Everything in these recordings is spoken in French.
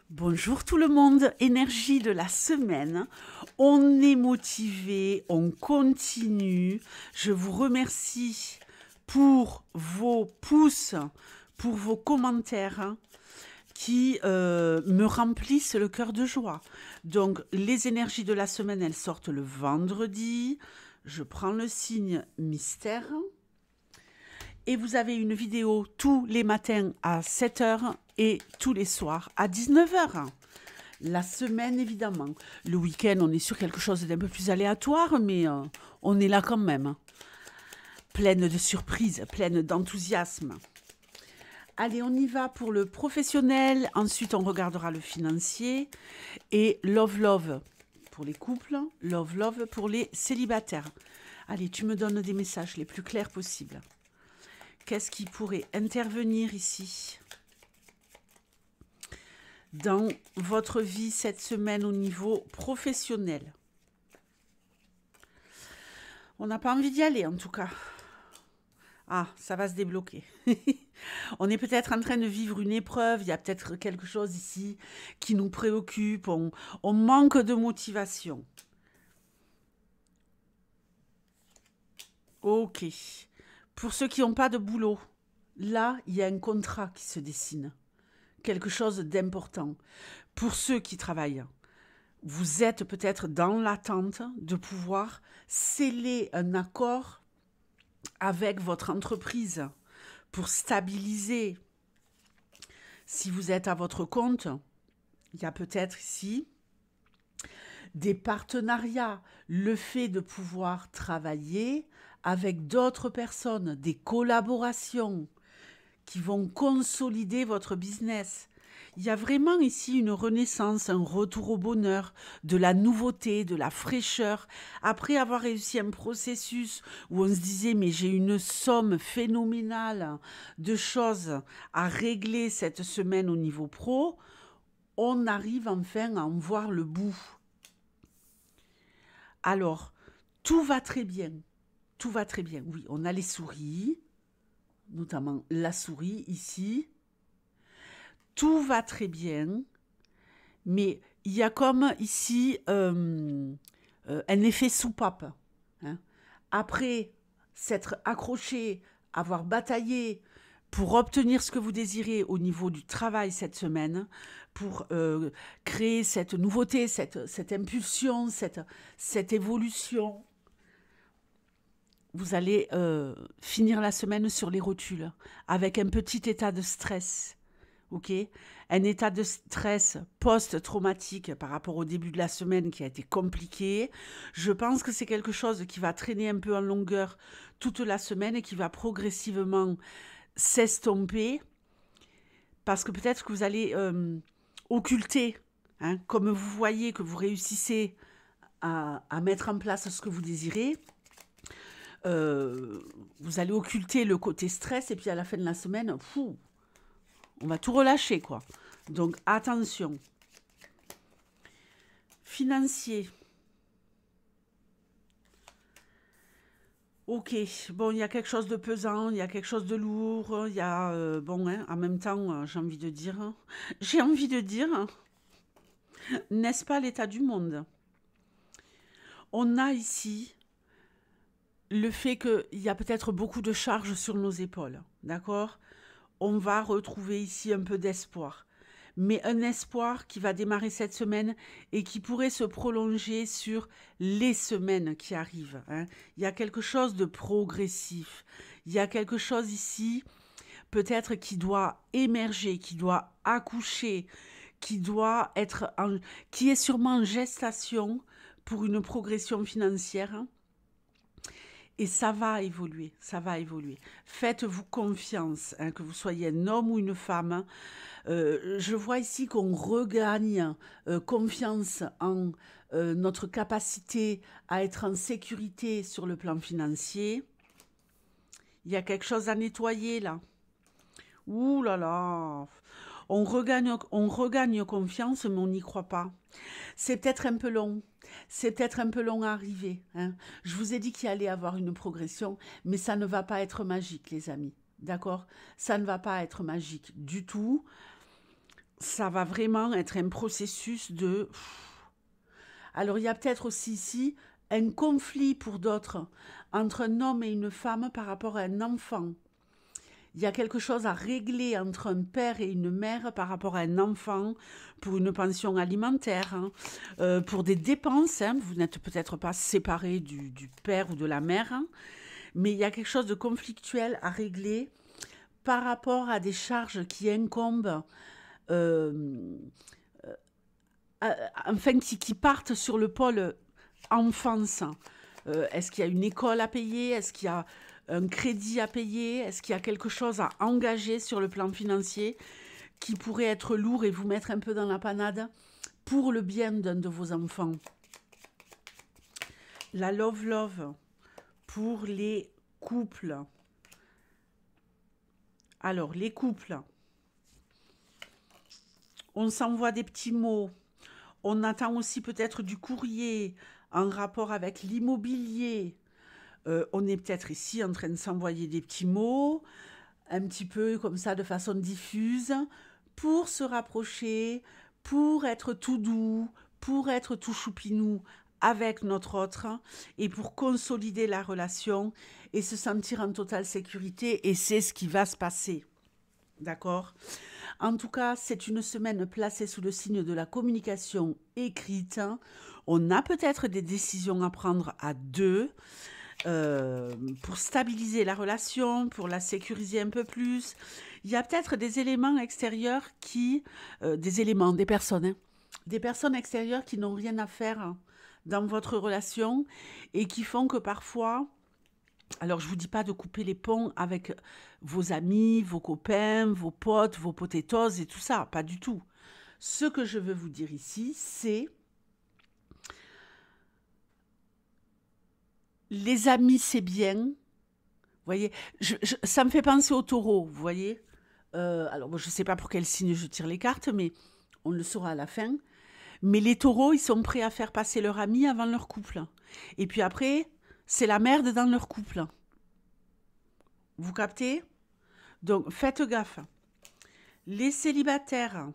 Bonjour tout le monde, énergie de la semaine. On est motivé, on continue. Je vous remercie pour vos pouces, pour vos commentaires qui me remplissent le cœur de joie. Donc les énergies de la semaine, elles sortent le vendredi. Je prends le signe mystère. Et vous avez une vidéo tous les matins à 7 h et tous les soirs à 19 h. La semaine, évidemment. Le week-end, on est sur quelque chose d'un peu plus aléatoire, mais on est là quand même. Pleine de surprises, pleine d'enthousiasme. Allez, on y va pour le professionnel. Ensuite, on regardera le financier. Et Love Love pour les couples. Love Love pour les célibataires. Allez, tu me donnes des messages les plus clairs possibles. Qu'est-ce qui pourrait intervenir ici dans votre vie cette semaine au niveau professionnel? On n'a pas envie d'y aller en tout cas. Ah, ça va se débloquer. On est peut-être en train de vivre une épreuve, il y a peut-être quelque chose ici qui nous préoccupe, on manque de motivation. Ok. Pour ceux qui n'ont pas de boulot, là, il y a un contrat qui se dessine. Quelque chose d'important. Pour ceux qui travaillent, vous êtes peut-être dans l'attente de pouvoir sceller un accord avec votre entreprise pour stabiliser. Si vous êtes à votre compte, il y a peut-être ici des partenariats, le fait de pouvoir travailler avec d'autres personnes, des collaborations qui vont consolider votre business. Il y a vraiment ici une renaissance, un retour au bonheur, de la nouveauté, de la fraîcheur. Après avoir réussi un processus où on se disait mais j'ai une somme phénoménale de choses à régler cette semaine au niveau pro, on arrive enfin à en voir le bout. Alors, tout va très bien. Tout va très bien. Oui, on a les souris, notamment la souris ici. Tout va très bien, mais il y a comme ici un effet soupape. Hein. Après s'être accroché, avoir bataillé pour obtenir ce que vous désirez au niveau du travail cette semaine, pour créer cette nouveauté, cette impulsion, cette évolution, vous allez finir la semaine sur les rotules, avec un petit état de stress. Ok, un état de stress post-traumatique par rapport au début de la semaine qui a été compliqué. Je pense que c'est quelque chose qui va traîner un peu en longueur toute la semaine et qui va progressivement s'estomper parce que peut-être que vous allez occulter, hein, comme vous voyez que vous réussissez à mettre en place ce que vous désirez. Vous allez occulter le côté stress et puis à la fin de la semaine, on va tout relâcher, quoi. Donc, attention. Financier. Ok, bon, il y a quelque chose de pesant, il y a quelque chose de lourd, il y a... bon, hein, en même temps, j'ai envie de dire... N'est-ce pas l'état du monde? On a ici le fait qu'il y a peut-être beaucoup de charges sur nos épaules, d'accord? On va retrouver ici un peu d'espoir. Mais un espoir qui va démarrer cette semaine et qui pourrait se prolonger sur les semaines qui arrivent. Hein. Il y a quelque chose de progressif. Il y a quelque chose ici, peut-être qui doit émerger, qui doit accoucher, qui est sûrement en gestation pour une progression financière. Et ça va évoluer, ça va évoluer. Faites-vous confiance, hein, que vous soyez un homme ou une femme. Je vois ici qu'on regagne confiance en notre capacité à être en sécurité sur le plan financier. Il y a quelque chose à nettoyer là. Ouh là là. On regagne confiance, mais on n'y croit pas. C'est peut-être un peu long. C'est peut-être un peu long à arriver. Hein. Je vous ai dit qu'il allait avoir une progression, mais ça ne va pas être magique, les amis. D'accord? Ça ne va pas être magique du tout. ça va vraiment être un processus de... Alors, il y a peut-être aussi ici un conflit pour d'autres entre un homme et une femme par rapport à un enfant. Il y a quelque chose à régler entre un père et une mère par rapport à un enfant pour une pension alimentaire, hein, pour des dépenses. Hein. Vous n'êtes peut-être pas séparés du père ou de la mère, hein, mais il y a quelque chose de conflictuel à régler par rapport à des charges qui incombent, euh, enfin qui partent sur le pôle enfance. Est-ce qu'il y a une école à payer? Est-ce qu'il y a un crédit à payer? Est-ce qu'il y a quelque chose à engager sur le plan financier qui pourrait être lourd et vous mettre un peu dans la panade pour le bien d'un de vos enfants? La love pour les couples. Alors, les couples, on s'envoie des petits mots. On attend aussi peut-être du courrier en rapport avec l'immobilier. On est peut-être ici en train de s'envoyer des petits mots, un petit peu comme ça de façon diffuse, pour se rapprocher, pour être tout doux, pour être tout choupinou avec notre autre et pour consolider la relation et se sentir en totale sécurité. Et c'est ce qui va se passer. D'accord? En tout cas, c'est une semaine placée sous le signe de la communication écrite. On a peut-être des décisions à prendre à deux pour stabiliser la relation, pour la sécuriser un peu plus. Il y a peut-être des éléments extérieurs des personnes, hein, des personnes extérieures qui n'ont rien à faire dans votre relation et qui font que parfois... Alors, je ne vous dis pas de couper les ponts avec vos amis, vos copains, vos potes, vos potatoes et tout ça, pas du tout. Ce que je veux vous dire ici, c'est les amis, c'est bien. Vous voyez, ça me fait penser au taureau, vous voyez. Alors, je ne sais pas pour quel signe je tire les cartes, mais on le saura à la fin. Mais les taureaux, ils sont prêts à faire passer leur ami avant leur couple. Et puis après, c'est la merde dans leur couple. Vous captez? Donc, faites gaffe. Les célibataires.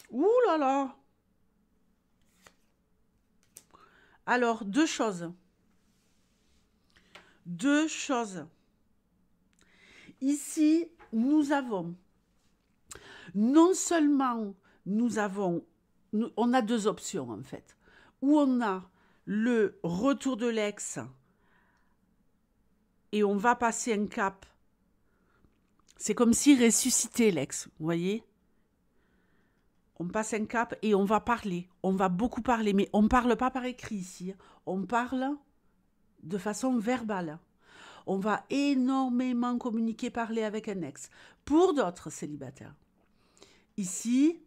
Ouh là là! Alors, deux choses. Deux choses. Ici, nous avons, non seulement on a deux options en fait, où on a le retour de l'ex et on va passer un cap. C'est comme si ressusciter l'ex, vous voyez? On passe un cap et on va parler. On va beaucoup parler, mais on ne parle pas par écrit ici. On parle de façon verbale. On va énormément communiquer, parler avec un ex. Pour d'autres célibataires. Ici,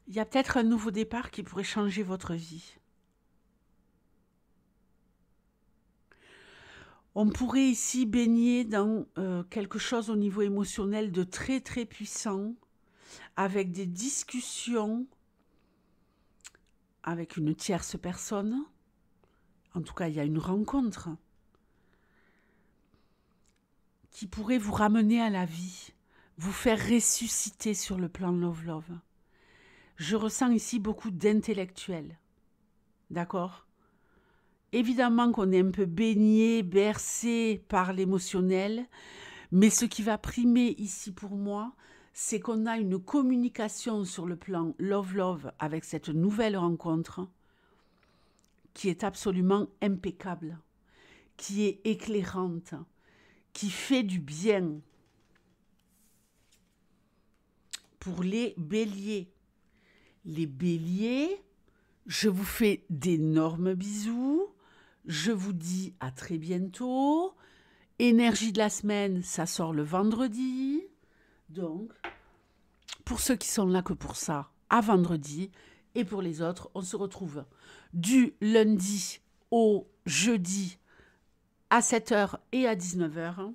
il y a peut-être un nouveau départ qui pourrait changer votre vie. On pourrait ici baigner dans quelque chose au niveau émotionnel de très très puissant, avec des discussions avec une tierce personne. En tout cas, il y a une rencontre qui pourrait vous ramener à la vie, vous faire ressusciter sur le plan love-love. Je ressens ici beaucoup d'intellectuels, d'accord? Évidemment qu'on est un peu baigné, bercé par l'émotionnel, mais ce qui va primer ici pour moi, c'est qu'on a une communication sur le plan love-love avec cette nouvelle rencontre qui est absolument impeccable, qui est éclairante, qui fait du bien. Pour les béliers. Les béliers, je vous fais d'énormes bisous. Je vous dis à très bientôt. Énergie de la semaine, ça sort le vendredi. Donc, pour ceux qui sont là que pour ça, à vendredi. Et pour les autres, on se retrouve du lundi au jeudi à 7h et à 19h.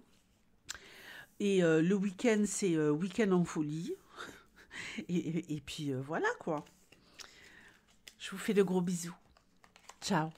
Et le week-end, c'est week-end en folie. Et puis voilà quoi. Je vous fais de gros bisous. Ciao.